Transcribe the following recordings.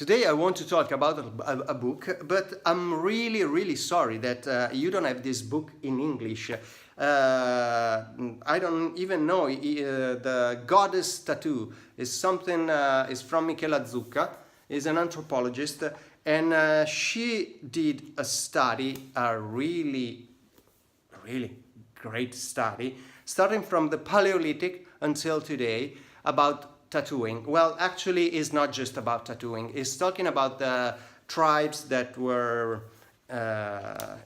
Today I want to talk about a book, but I'm really sorry that you don't have this book in English. I don't even know. The Goddess Tattoo is something, is from Michela Zucca, is an anthropologist, and she did a study, a really great study, starting from the Paleolithic until today, about tattooing. Well, actually, it's not just about tattooing. It's talking about the tribes that were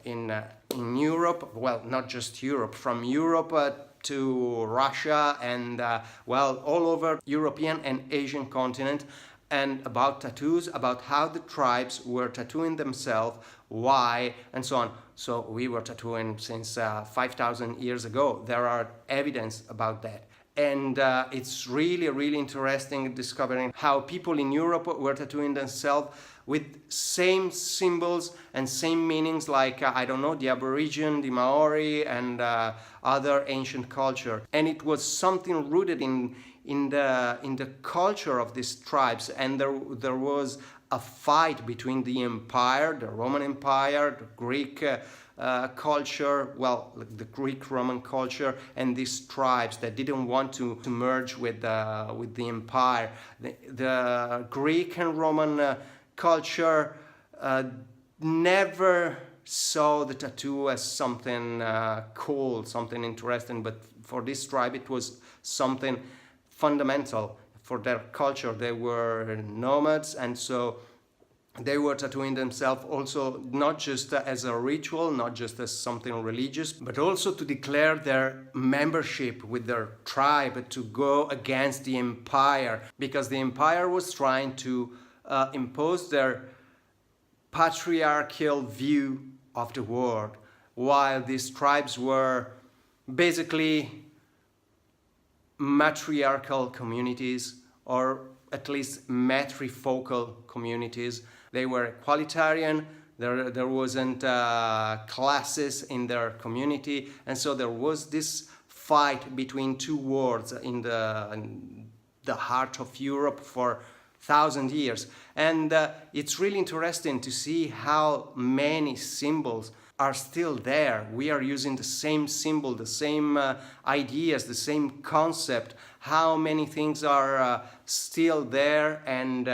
in Europe. Well, not just Europe, from Europe to Russia and well, all over European and Asian continent, and about tattoos, about how the tribes were tattooing themselves, why, and so on. So we were tattooing since 5,000 years ago. There are evidence about that. And it's really interesting discovering how people in Europe were tattooing themselves with same symbols and same meanings, like I don't know, the Aborigine, the Maori, and other ancient culture. And it was something rooted in the culture of these tribes. And there was a fight between the empire, the Roman Empire, the Greek culture, well, the Greek-Roman culture, and these tribes that didn't want to merge with the empire. The Greek and Roman culture never saw the tattoo as something cool, something interesting, but for this tribe it was something fundamental for their culture. They were nomads, and so they were tattooing themselves also not just as a ritual, not just as something religious, but also to declare their membership with their tribe, to go against the empire, because the empire was trying to impose their patriarchal view of the world, while these tribes were basically matriarchal communities, or at least matrifocal communities. They were equalitarian. There wasn't classes in their community, and so there was this fight between two worlds in the heart of Europe for 1,000 years. And it's really interesting to see how many symbols are still there. We are using the same symbol, the same ideas, the same concept. How many things are still there, and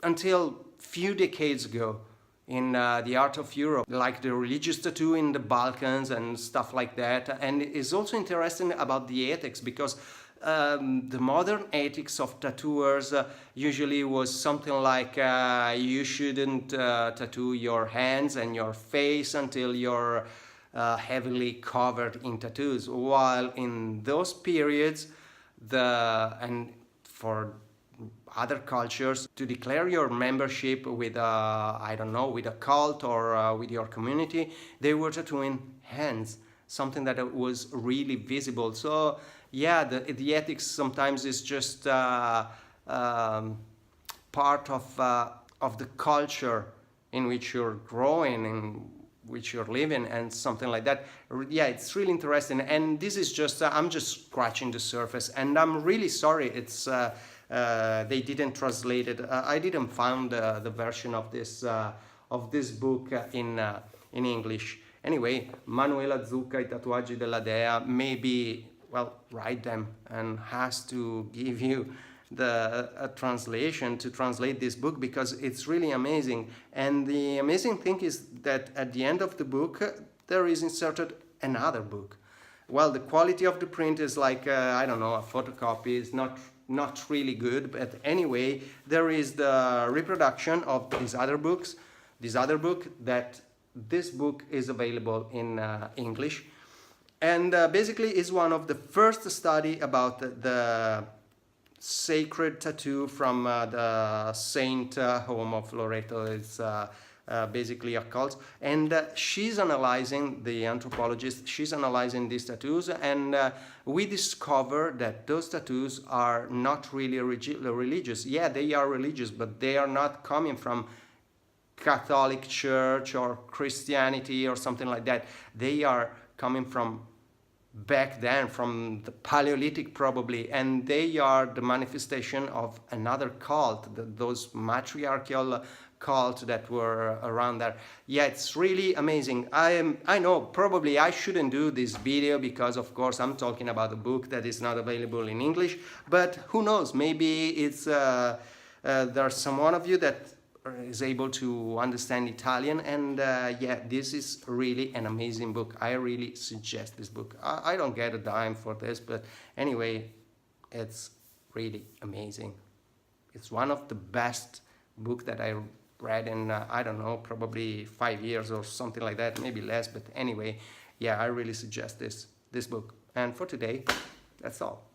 until few decades ago in the art of Europe, like the religious tattoo in the Balkans and stuff like that. And it's also interesting about the ethics, because the modern ethics of tattooers usually was something like you shouldn't tattoo your hands and your face until you're heavily covered in tattoos, while in those periods, and for other cultures, to declare your membership with I don't know, with a cult or with your community, they were tattooing hands, something that was really visible. So yeah, the ethics sometimes is just part of the culture in which you're growing, in which you're living, and something like that. Yeah, it's really interesting, and this is just I'm just scratching the surface, and I'm really sorry it's they didn't translate it. I didn't find the version of this book in English. Anyway, Manuela Zucca, I tatuaggi della Dea, maybe, well, write them and has to give you a translation to translate this book, because it's really amazing. And the amazing thing is that at the end of the book there is inserted another book. Well, the quality of the print is like I don't know, a photocopy. It's not really good, but anyway, there is the reproduction of these other books, this book is available in English, and basically is one of the first study about the sacred tattoo from the Saint home of Loreto. It's basically a cult, and she's analyzing, the anthropologist, she's analyzing these tattoos, and we discover that those tattoos are not really religious. Yeah, they are religious, but they are not coming from Catholic Church or Christianity or something like that. They are coming from back then, from the Paleolithic probably, and they are the manifestation of another cult, those matriarchal cult that were around there. Yeah, it's really amazing. I know probably I shouldn't do this video because of course I'm talking about a book that is not available in English, but who knows, maybe it's there's someone of you that is able to understand Italian, and yeah, this is really an amazing book. I really suggest this book. I don't get a dime for this, but anyway, it's really amazing. It's one of the best book that I read in I don't know, probably 5 years or something like that, maybe less, but anyway, yeah, I really suggest this book. And for today, that's all.